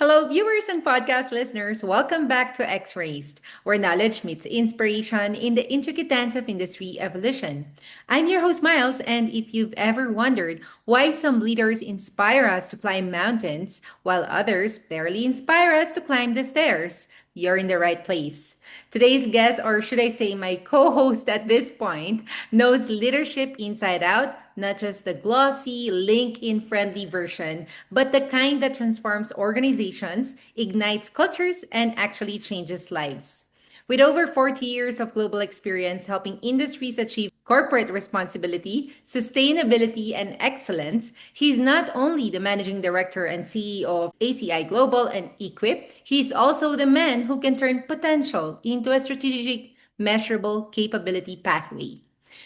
Hello, viewers and podcast listeners. Welcome back to X Raised, where knowledge meets inspiration in the intricate dance of industry evolution. I'm your host, Miles, and if you've ever wondered why some leaders inspire us to climb mountains while others barely inspire us to climb the stairs, you're in the right place. Today's guest, or should I say my co host at this point, knows leadership inside out, not just the glossy, LinkedIn friendly version, but the kind that transforms organizations, ignites cultures, and actually changes lives. With over 40 years of global experience helping industries achieve corporate responsibility, sustainability, and excellence, he's not only the managing director and CEO of ACI Global and e-Quip, he's also the man who can turn potential into a strategic, measurable capability pathway.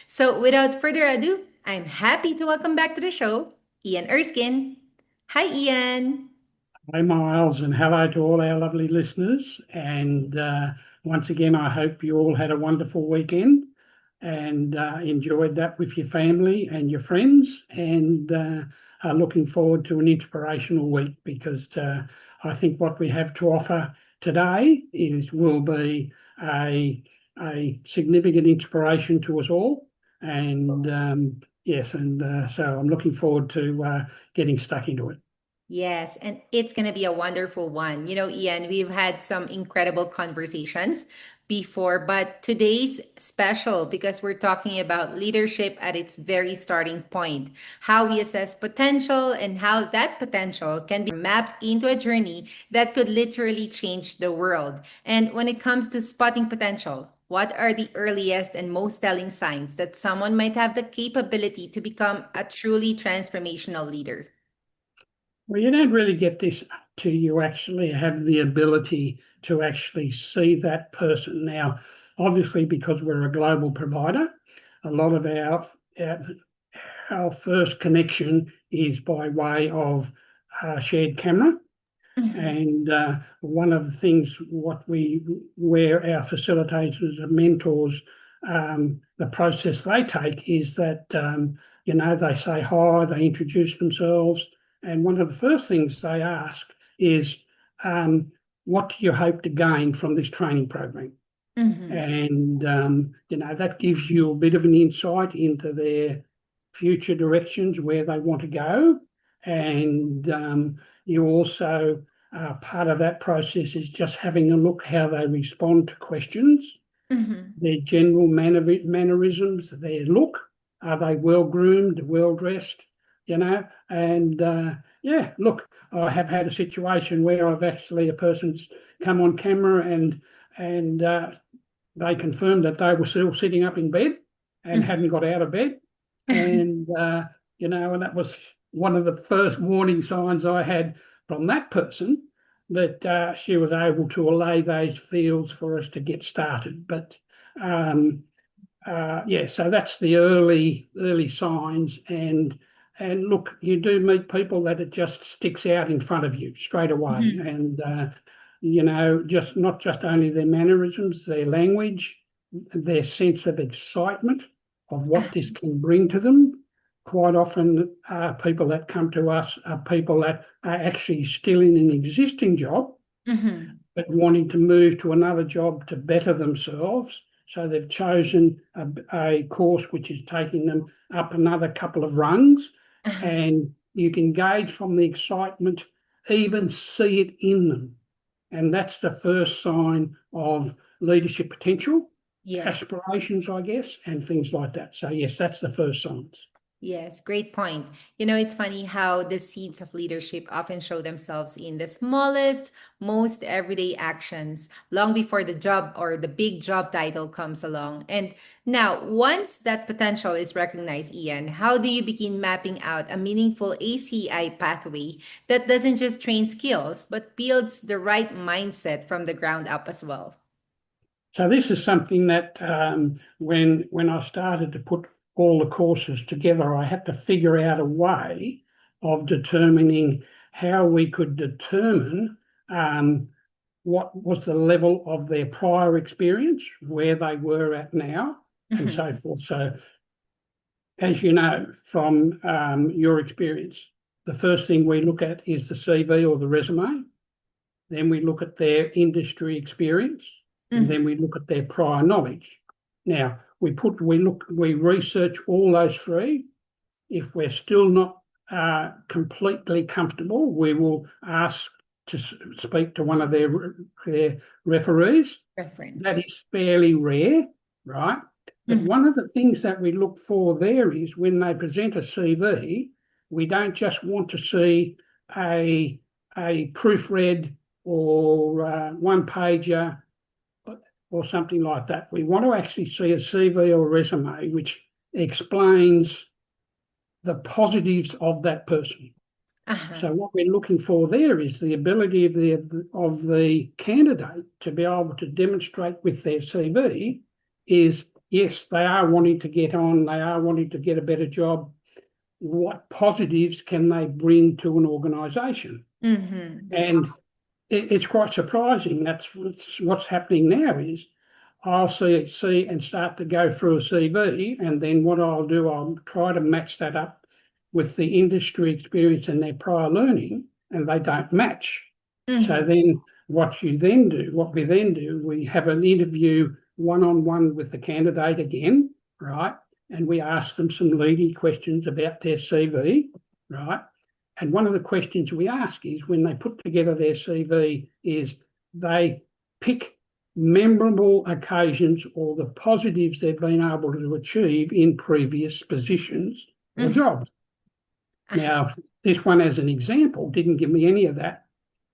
So, without further ado, I'm happy to welcome back to the show Ian Erskine. Hi, Ian. Hi, Miles, and hello to all our lovely listeners. And once again, I hope you all had a wonderful weekend and enjoyed that with your family and your friends, and are looking forward to an inspirational week because I think what we have to offer today will be a significant inspiration to us all. And yes, and so I'm looking forward to getting stuck into it. Yes, and it's going to be a wonderful one. Ian, we've had some incredible conversations before, but today's special because we're talking about leadership at its very starting point, how we assess potential and how that potential can be mapped into a journey that could literally change the world. And when it comes to spotting potential, what are the earliest and most telling signs that someone might have the capability to become a truly transformational leader? Well, you don't really get this till you actually have the ability to actually see that person. Now, obviously, because we're a global provider, a lot of our first connection is by way of shared camera. Mhm. And one of the things where our facilitators and mentors, the process they take is that, they say hi, they introduce themselves. And one of the first things they ask is, what do you hope to gain from this training program? Mhm. And, that gives you a bit of an insight into their future directions, where they want to go. And you also, part of that process is just having a look how they respond to questions, Mhm. their general mannerisms, their look. Are they well groomed, well dressed? And yeah, look, I have had a situation where a person's come on camera and they confirmed that they were still sitting up in bed and Mhm. hadn't got out of bed. And, and that was one of the first warning signs I had from that person that she was able to allay those fields for us to get started. But um, yeah, so that's the early signs. And look, you do meet people that it just sticks out in front of you straight away. Mhm. And just not just only their mannerisms, their language, their sense of excitement of what this can bring to them. Quite often, people that come to us are people that are actually still in an existing job, Mhm. but wanting to move to another job to better themselves. So they've chosen a course which is taking them up another couple of rungs, Uh-huh. and you can gauge from the excitement, even see it in them. And that's the first sign of leadership potential, Yeah. aspirations, I guess, and things like that. So, yes, that's the first signs. Yes, great point. It's funny how the seeds of leadership often show themselves in the smallest, most everyday actions, long before the job or the big job title comes along. And now, once that potential is recognized, Ian, how do you begin mapping out a meaningful ACI pathway that doesn't just train skills, but builds the right mindset from the ground up as well? So this is something that when I started to put all the courses together, I had to figure out a way of determining how we could determine um, what was the level of their prior experience, where they were at now, and Mhm. so forth. So, as you know from your experience, the first thing we look at is the CV or the resume. then we look at their industry experience, and then we look at their prior knowledge. Now, we research all those three. If we're still not completely comfortable, we will ask to speak to one of their referees. Reference. That is fairly rare, right? But one of the things that we look for there is when they present a CV, we don't just want to see a proofread or one-pager or something like that. We want to actually see a CV or resume which explains the positives of that person. So what we're looking for there is the ability of the candidate to be able to demonstrate with their CV is, yes, they are wanting to get on, they are wanting to get a better job. What positives can they bring to an organisation? And it's quite surprising. That's what's happening now is I'll see and start to go through a CV, and then what I'll do, I'll try to match that up with the industry experience and their prior learning, and they don't match. So then what we then do, we have an interview one-on-one with the candidate again, right? And we ask them some leady questions about their CV, right? And one of the questions we ask is when they put together their CV is they pick memorable occasions or the positives they've been able to achieve in previous positions or jobs. Now, this one as an example didn't give me any of that,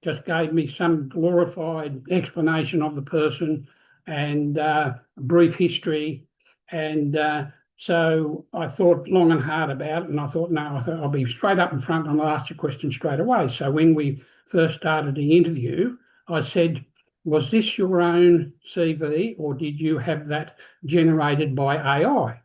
just gave me some glorified explanation of the person and a brief history. And so I thought long and hard about it, and I thought, no, I'll be straight up in front and I'll ask the question straight away. So when we first started the interview, I said, was this your own CV or did you have that generated by AI?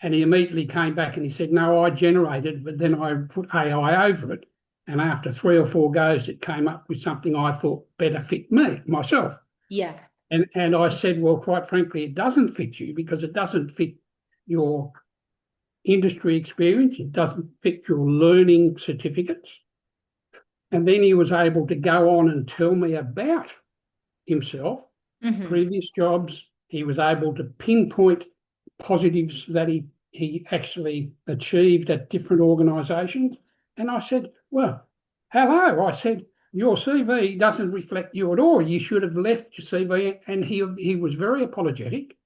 And he immediately came back and he said, no, I generated, but then I put AI over it. And after 3 or 4 goes, it came up with something I thought better fit myself. Yeah. And I said, well, quite frankly, it doesn't fit you because it doesn't fit your industry experience. It doesn't fit your learning certificates. And then he was able to go on and tell me about himself, previous jobs. He was able to pinpoint positives that he actually achieved at different organisations. And I said, well, hello. I said, your CV doesn't reflect you at all. You should have left your CV. And he was very apologetic.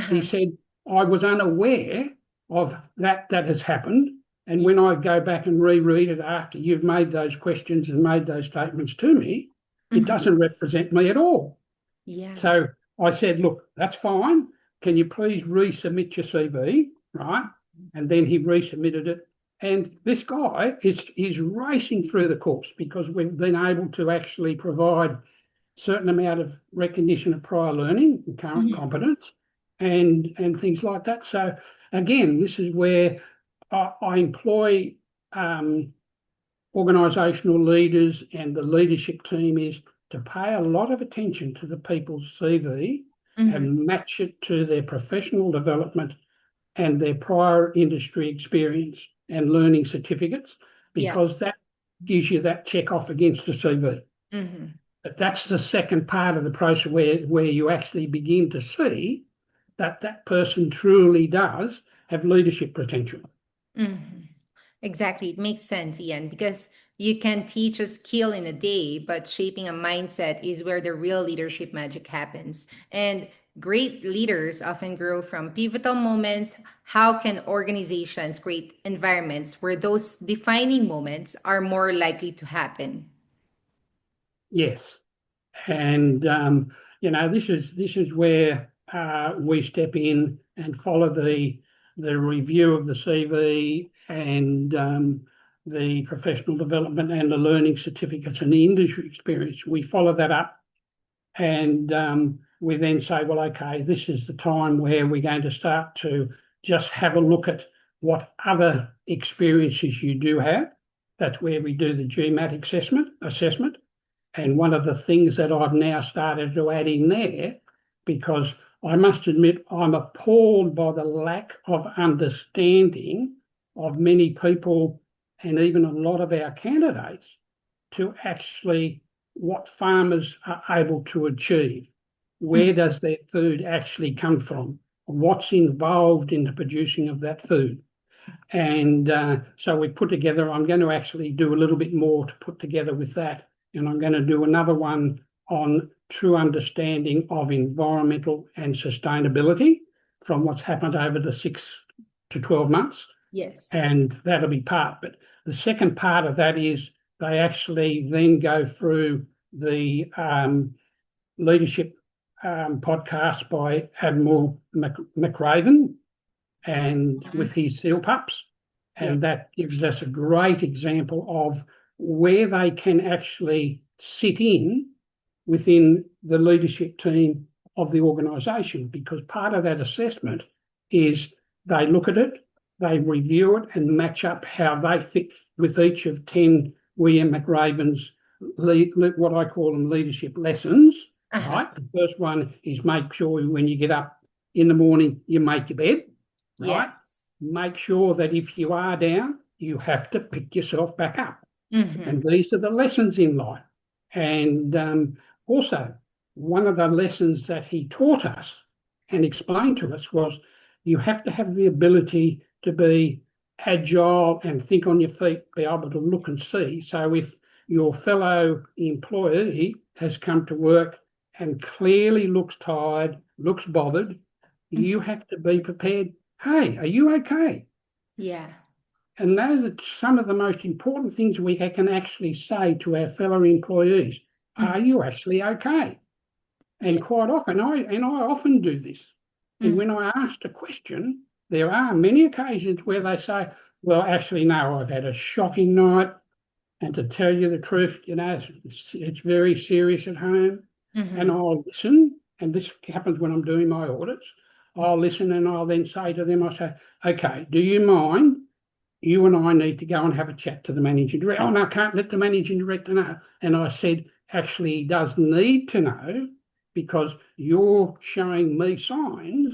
He said, I was unaware of that has happened. And when I go back and reread it after you've made those questions and made those statements to me, it doesn't represent me at all. Yeah. So I said, look, that's fine. Can you please resubmit your CV, right? And then he resubmitted it. And this guy is racing through the course because we've been able to actually provide a certain amount of recognition of prior learning and current competence and things like that. So again, this is where I employ organisational leaders and the leadership team is to pay a lot of attention to the people's CV and match it to their professional development and their prior industry experience and learning certificates, because that gives you that check off against the CV. But that's the second part of the process where you actually begin to see that that person truly does have leadership potential. Exactly. It makes sense, Ian, because you can teach a skill in a day, but shaping a mindset is where the real leadership magic happens. And great leaders often grow from pivotal moments. How can organizations create environments where those defining moments are more likely to happen? Yes. And, this is where we step in and follow the review of the CV and the professional development and the learning certificates and the industry experience. We follow that up and we then say, well, okay, this is the time where we're going to start to just have a look at what other experiences you do have. That's where we do the GMAT assessment. And one of the things that I've now started to add in there, because I must admit I'm appalled by the lack of understanding of many people and even a lot of our candidates to actually what farmers are able to achieve. Where does their food actually come from? What's involved in the producing of that food? And so we put together, I'm going to actually do a little bit more to put together with that. And I'm going to do another one on true understanding of environmental and sustainability from what's happened over the 6 to 12 months. Yes. And that'll be part. But the second part of that is they actually then go through the leadership podcast by Admiral McRaven and with his seal pups. And that gives us a great example of where they can actually sit in within the leadership team of the organisation, because part of that assessment is they look at it, they review it and match up how they fit with each of 10 William McRaven's what I call them leadership lessons. Right. The first one is make sure when you get up in the morning, you make your bed. Right. Yes. Make sure that if you are down, you have to pick yourself back up. And these are the lessons in life. And also, one of the lessons that he taught us and explained to us was you have to have the ability to be agile and think on your feet, be able to look and see. So if your fellow employee has come to work and clearly looks tired, looks bothered, you have to be prepared. Hey, are you okay? Yeah. And those are some of the most important things we can actually say to our fellow employees. Are you actually okay? And quite often, I often do this. And when I ask a question, there are many occasions where they say, well, actually, no, I've had a shocking night. And to tell you the truth, it's very serious at home. And I'll listen. And this happens when I'm doing my audits. I'll listen and I'll then say to them, I say, okay, do you mind? You and I need to go and have a chat to the managing director. Oh, no, I can't let the managing director know. And I said, actually, he does need to know because you're showing me signs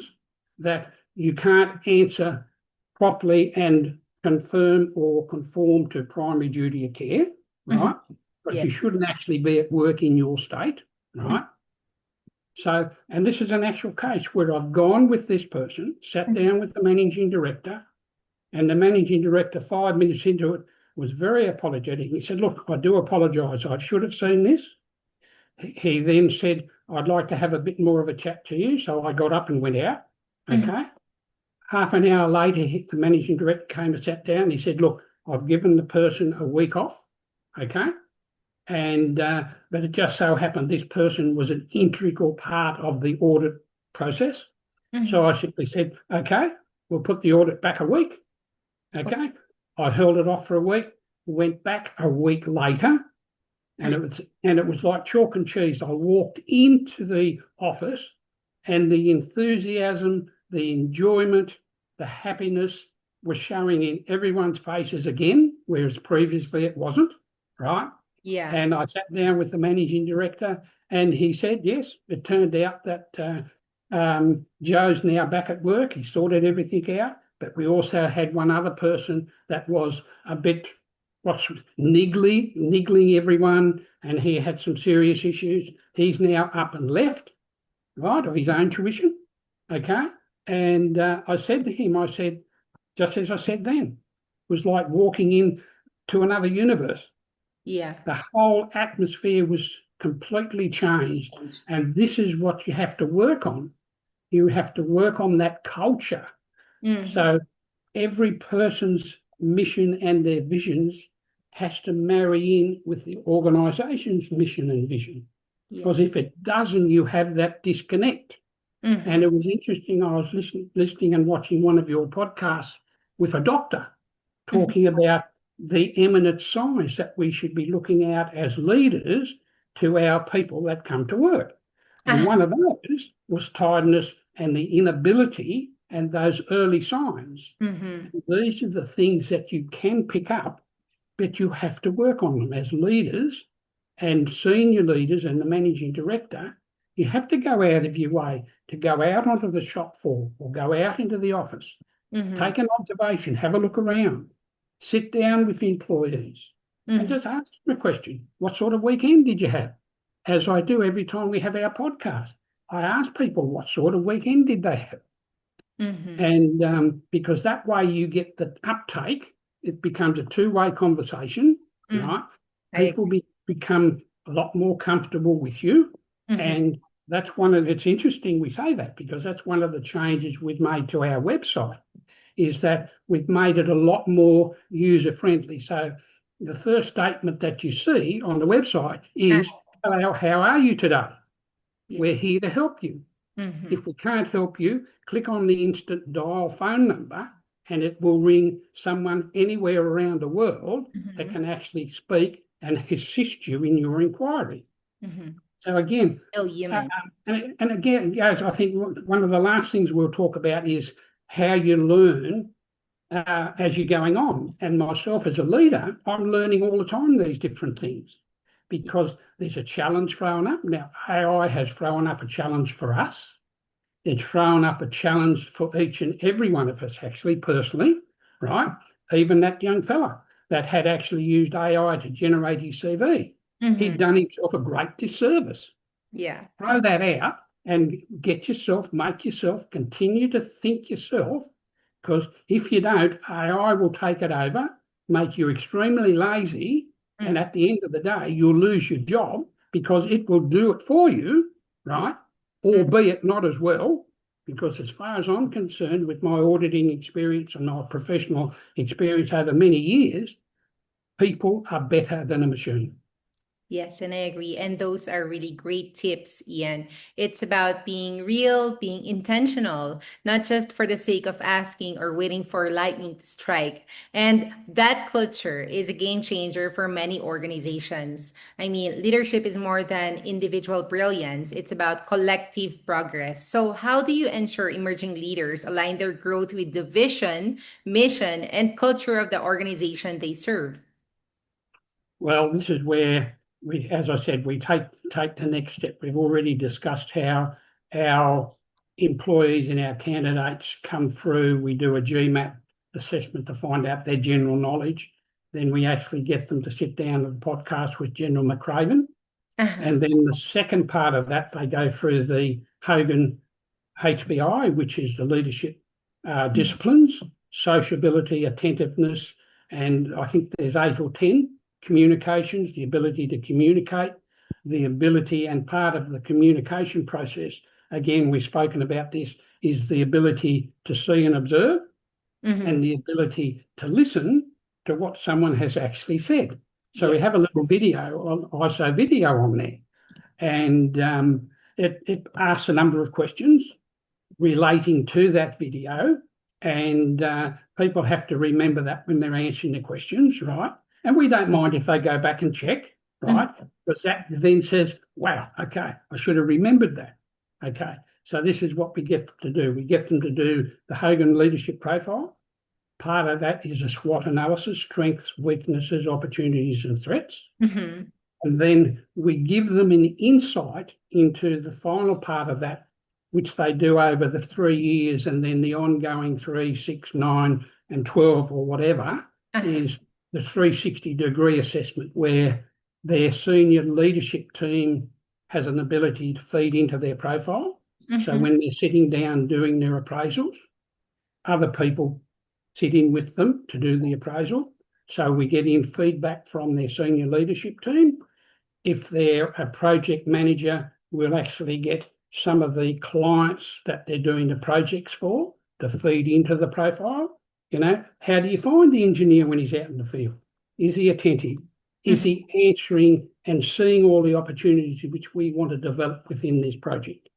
that you can't answer properly and confirm or conform to primary duty of care, right? But you shouldn't actually be at work in your state, right? So, and this is an actual case where I've gone with this person, sat down with the managing director, and the managing director, 5 minutes into it, was very apologetic. He said, look, I do apologise. I should have seen this. He then said, I'd like to have a bit more of a chat to you. So I got up and went out. Okay. Half an hour later, the managing director came and sat down. He said, look, I've given the person a week off. Okay. And but it just so happened this person was an integral part of the audit process. So I simply said, okay, we'll put the audit back a week. Okay. I held it off for a week, went back a week later, and it was like chalk and cheese. I walked into the office and the enthusiasm, the enjoyment, the happiness was showing in everyone's faces again, whereas previously it wasn't, right? Yeah. And I sat down with the managing director and he said, yes, it turned out that Joe's now back at work. He sorted everything out. But we also had one other person that was a bit niggling everyone, and he had some serious issues. He's now up and left, right, of his own tuition, okay? And I said to him, I said, just as I said then, it was like walking in to another universe. Yeah. The whole atmosphere was completely changed, and this is what you have to work on. You have to work on that culture. So every person's mission and their visions has to marry in with the organisation's mission and vision. Because if it doesn't, you have that disconnect. And it was interesting, I was listening and watching one of your podcasts with a doctor talking about the eminent signs that we should be looking out as leaders to our people that come to work. And one of those was tiredness and the inability and those early signs. These are the things that you can pick up, but you have to work on them as leaders and senior leaders and the managing director. You have to go out of your way to go out onto the shop floor or go out into the office, take an observation, have a look around, sit down with employees, and just ask them a question. What sort of weekend did you have? As I do every time we have our podcast, I ask people what sort of weekend did they have? Mm-hmm. And because that way you get the uptake, it becomes a two-way conversation, Mm-hmm. right? I People agree. become a lot more comfortable with you. Mm-hmm. And that's it's interesting we say that because that's one of the changes we've made to our website is that we've made it a lot more user-friendly. So the first statement that you see on the website Ah, is, hello, how are you today? yeah. We're here to help you. Mm-hmm. If we can't help you, click on the instant dial phone number and it will ring someone anywhere around the world that Mm-hmm. can actually speak and assist you in your inquiry. Mm-hmm. So again, Still human. and again, guys, I think one of the last things we'll talk about is how you learn as you're going on. And myself as a leader, I'm learning all the time these different things because there's a challenge thrown up. Now, AI has thrown up a challenge for us. It's thrown up a challenge for each and every one of us, actually, personally, right? Even that young fella that had actually used AI to generate his CV, Mm-hmm. he'd done himself a great disservice. Yeah. Throw that out and make yourself continue to think yourself, because if you don't, AI will take it over, make you extremely lazy, and Mm-hmm. at the end of the day, you'll lose your job because it will do it for you, Yeah. right? Albeit not as well, because as far as I'm concerned, with my auditing experience and my professional experience over many years, people are better than a machine. Yes, and I agree. And those are really great tips, Ian. It's about being real, being intentional, not just for the sake of asking or waiting for lightning to strike. And that culture is a game changer for many organizations. I mean, leadership is more than individual brilliance, it's about collective progress. So, how do you ensure emerging leaders align their growth with the vision, mission, and culture of the organization they serve? Well, this is where we, as I said, we take the next step. We've already discussed how our employees and our candidates come through. We do a GMAT assessment to find out their general knowledge. Then we actually get them to sit down at the podcast with General McRaven. Uh-huh. And then the second part of that, they go through the Hogan HBI, which is the leadership disciplines, sociability, attentiveness, and I think there's 8 or 10 communications, the ability to communicate, the ability, and part of the communication process, again, we've spoken about this, is the ability to see and observe Mm-hmm. and the ability to listen to what someone has actually said. So Yeah. we have a little video, ISO video on there, and it asks a number of questions relating to that video. And people have to remember that when they're answering the questions, right? And we don't mind if they go back and check, Mhm. right? Because that then says, wow, okay, I should have remembered that. Okay. So this is what we get them to do. We get them to do the Hogan leadership profile. Part of that is a SWOT analysis, strengths, weaknesses, opportunities, and threats. Mhm. And then we give them an insight into the final part of that, which they do over the 3 years, and then the ongoing 3, 6, 9, and 12, or whatever, Uh-huh. is the 360-degree assessment, where their senior leadership team has an ability to feed into their profile. So Mhm. when they're sitting down doing their appraisals, other people sit in with them to do the appraisal. So we get in feedback from their senior leadership team. If they're a project manager, we'll actually get some of the clients that they're doing the projects for to feed into the profile. You know, how do you find the engineer when he's out in the field? Is he attentive? Is Mhm. he answering and seeing all the opportunities which we want to develop within this project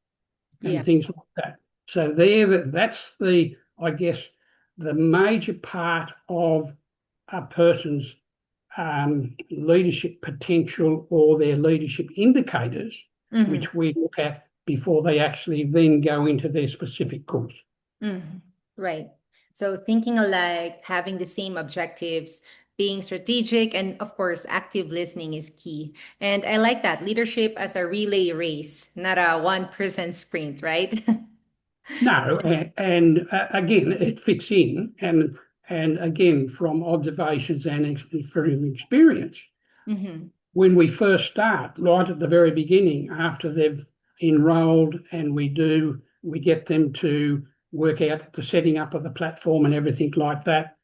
Yeah. and things like that? So that's the, I guess, the major part of a person's leadership potential or their leadership indicators, Mhm. which we look at before they actually then go into their specific course. Mhm. Right. So thinking alike, having the same objectives, being strategic, and of course, active listening is key. And I like that leadership as a relay race, not a one-person sprint, right? No, and again, it fits in. And and again, from observations and from experience, Mm-hmm. when we first start, right at the very beginning, after they've enrolled and we get them to work out the setting up of the platform and everything like that,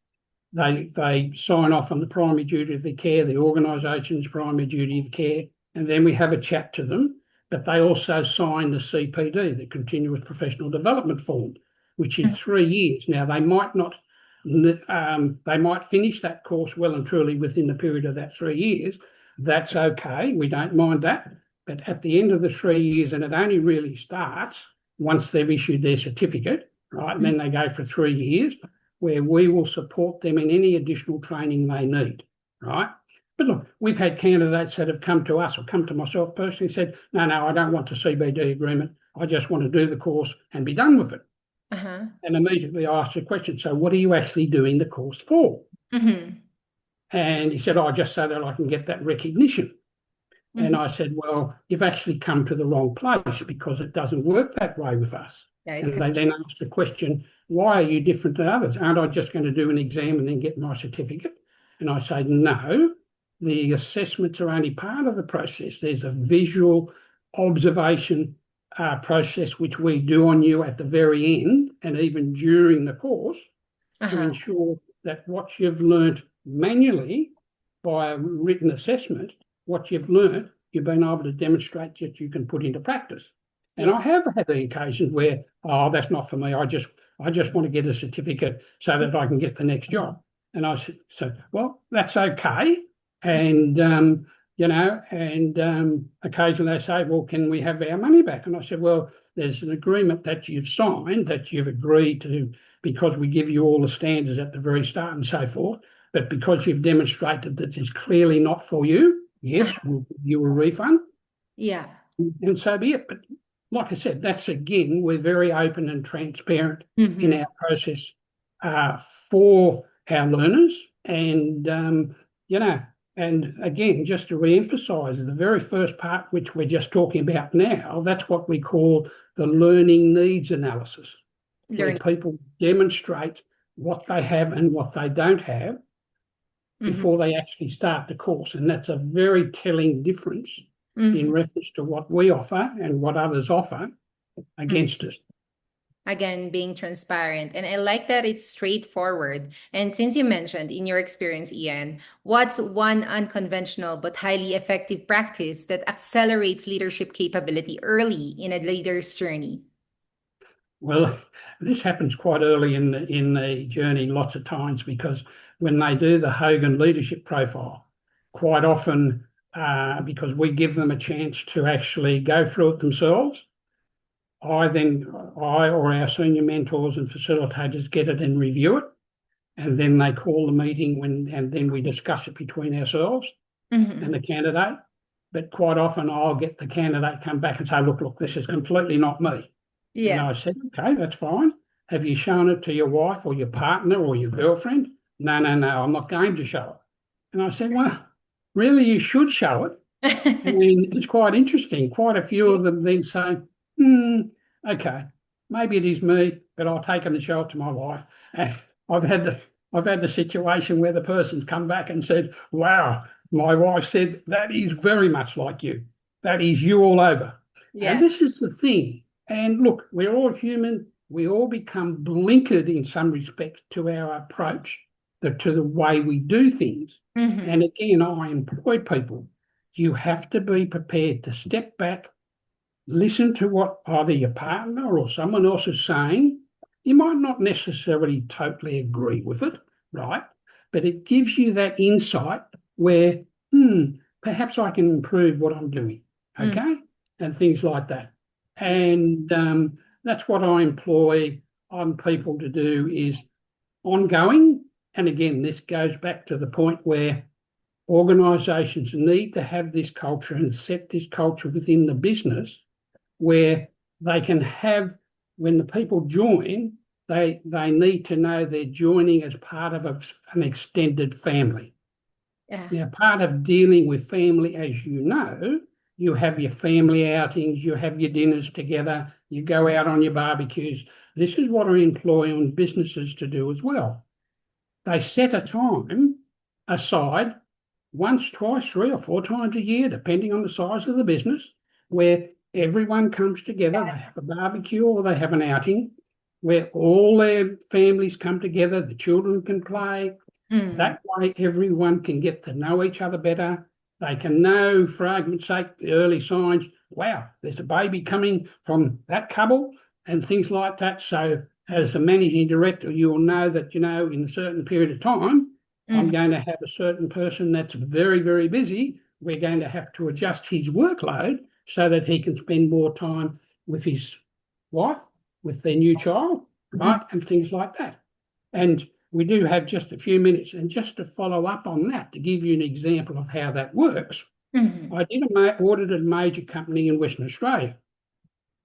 they sign off on the primary duty of the care, the organisation's primary duty of care, and then we have a chat to them. But they also sign the CPD, the Continuous Professional Development Form, which is 3 years. Now, they might not, they might finish that course well and truly within the period of that 3 years. That's okay. We don't mind that. But at the end of the 3 years, and it only really starts once they've issued their certificate, right? And then they go for 3 years, where we will support them in any additional training they need, right? But look, we've had candidates that have come to us or come to myself personally and said, no, I don't want the CBD agreement. I just want to do the course and be done with it. Uh-huh. And immediately I asked the question, so what are you actually doing the course for? Mm-hmm. And he said, oh, just so that I can get that recognition. Mm-hmm. And I said, well, you've actually come to the wrong place because it doesn't work that way with us. Yeah, and they then asked the question, why are you different than others? Aren't I just going to do an exam and then get my certificate? And I say, no, the assessments are only part of the process. There's a visual observation process which we do on you at the very end and even during the course to ensure that what you've learnt manually by a written assessment, what you've learnt, you've been able to demonstrate that you can put into practice. And I have had the occasions where, oh, that's not for me. I just want to get a certificate so that I can get the next job. And I said, well, that's okay. And, occasionally they say, well, can we have our money back? And I said, well, there's an agreement that you've signed, that you've agreed to, because we give you all the standards at the very start and so forth. But because you've demonstrated that it's clearly not for you, yes, we'll give you a refund. Yeah. And so be it. But like I said, that's again, we're very open and transparent in our process for our learners. And, and again, just to re-emphasise, the very first part, which we're just talking about now, that's what we call the learning needs analysis, where people demonstrate what they have and what they don't have before they actually start the course. And that's a very telling difference in reference to what we offer and what others offer against us. Again, being transparent. And I like that it's straightforward. And since you mentioned in your experience, Ian, what's one unconventional but highly effective practice that accelerates leadership capability early in a leader's journey? Well, this happens quite early in the journey lots of times, because when they do the Hogan leadership profile, quite often, because we give them a chance to actually go through it themselves, I or our senior mentors and facilitators get it and review it, and then they call the meeting and then we discuss it between ourselves and the candidate. But quite often I'll get the candidate come back and say, look, this is completely not me. Yeah. And I said, okay, that's fine. Have you shown it to your wife or your partner or your girlfriend? No, I'm not going to show it. And I said, well, really, you should show it. And it's quite interesting. Quite a few of them then say, okay, maybe it is me, but I'll take it and show it to my wife. And I've had the situation where the person's come back and said, wow, my wife said that is very much like you. That is you all over. Yeah. And this is the thing. And look, we're all human. We all become blinkered in some respects to our approach, to the way we do things. And again, I employ people. You have to be prepared to step back, listen to what either your partner or someone else is saying. You might not necessarily totally agree with it, right? But it gives you that insight where, perhaps I can improve what I'm doing, okay? And things like that. And that's what I employ on people to do, is ongoing. And again, this goes back to the point where organisations need to have this culture and set this culture within the business, where they can have, when the people join, they need to know they're joining as part of an extended family. Yeah. Now, part of dealing with family, as you know, you have your family outings, you have your dinners together, you go out on your barbecues. This is what I employ on businesses to do as well. they set a time aside once, twice, 3 or 4 times a year, depending on the size of the business, where everyone comes together. They have a barbecue or they have an outing where all their families come together, the children can play. Mm-hmm. That way, everyone can get to know each other better. They can know, for argument's sake, the early signs. Wow, there's a baby coming from that couple and things like that. So, as a managing director, you'll know that, in a certain period of time, I'm going to have a certain person that's very, very busy. We're going to have to adjust his workload so that he can spend more time with his wife, with their new child, right, and things like that. And we do have just a few minutes, and just to follow up on that, to give you an example of how that works, Mm-hmm. I did audited a major company in Western Australia,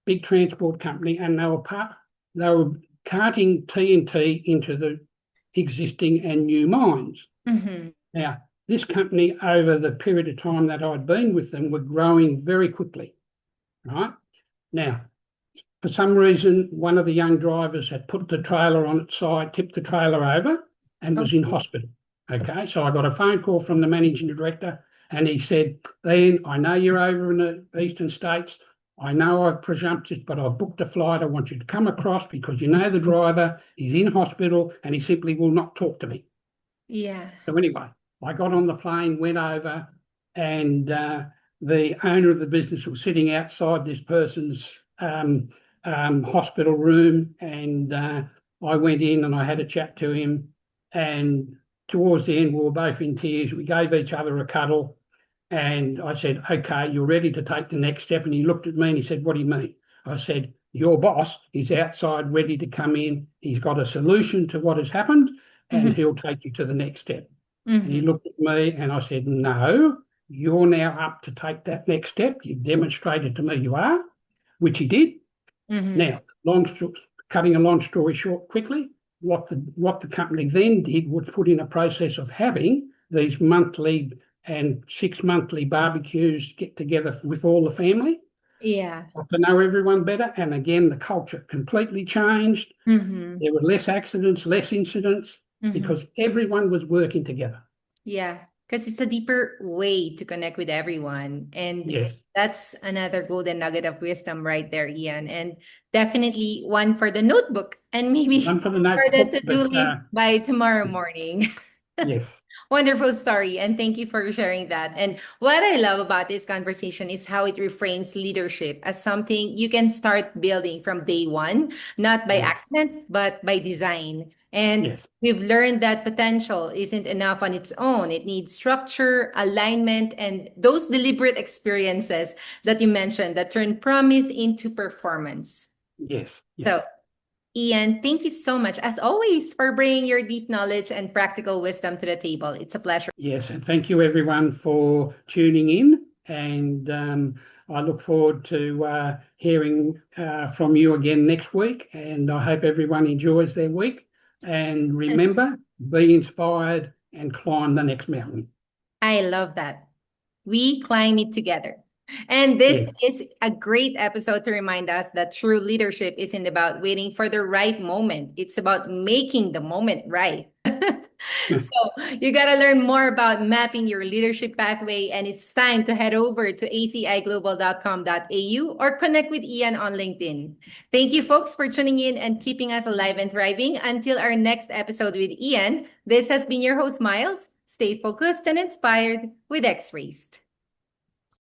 big transport company, and they were carting TNT into the existing and new mines. Mm-hmm. Now, this company, over the period of time that I'd been with them, were growing very quickly, right? Now, for some reason, one of the young drivers had put the trailer on its side, tipped the trailer over, and was in Okay. hospital. Okay, so I got a phone call from the managing director, and he said, Ian, I know you're over in the eastern states. I know I've presumptuous, but I've booked a flight. I want you to come across because you know the driver is in hospital and he simply will not talk to me. Yeah. So anyway, I got on the plane, went over, and the owner of the business was sitting outside this person's hospital room, and I went in and I had a chat to him. And towards the end, we were both in tears. We gave each other a cuddle, and I said, "Okay, you're ready to take the next step." And he looked at me and he said, "What do you mean?" I said, "Your boss is outside, ready to come in. He's got a solution to what has happened, and Mm-hmm. he'll take you to the next step." And he Mm-hmm. looked at me and I said, "No, you're now up to take that next step. You've demonstrated to me you are," which he did. Mm-hmm. Now, cutting a long story short quickly, what the company then did was put in a process of having these monthly and 6 monthly barbecues, get together with all the family, Yeah. got to know everyone better. And again, the culture completely changed. Mm-hmm. There were less accidents, less incidents, Mm-hmm. because everyone was working together. Yeah, because it's a deeper way to connect with everyone. And Yes. that's another golden nugget of wisdom right there, Ian. And definitely one for the notebook and maybe One for the for the notebook, to-do but list by tomorrow morning. yes, Wonderful story. And thank you for sharing that. And what I love about this conversation is how it reframes leadership as something you can start building from day one, not by yes, accident, but by design. And yes, we've learned that potential isn't enough on its own. It needs structure, alignment, and those deliberate experiences that you mentioned that turn promise into performance. yes, yes. So, Ian, thank you so much, as always, for bringing your deep knowledge and practical wisdom to the table. It's a pleasure. Yes, and thank you everyone for tuning in. And I look forward to hearing from you again next week. And I hope everyone enjoys their week. And remember, be inspired and climb the next mountain. I love that. We climb it together. And this Yes, is a great episode to remind us that true leadership isn't about waiting for the right moment. It's about making the moment right. So you got to learn more about mapping your leadership pathway, and it's time to head over to aciglobal.com.au or connect with Ian on LinkedIn. Thank you, folks, for tuning in and keeping us alive and thriving. Until our next episode with Ian, this has been your host, Miles. Stay focused and inspired with X Raced.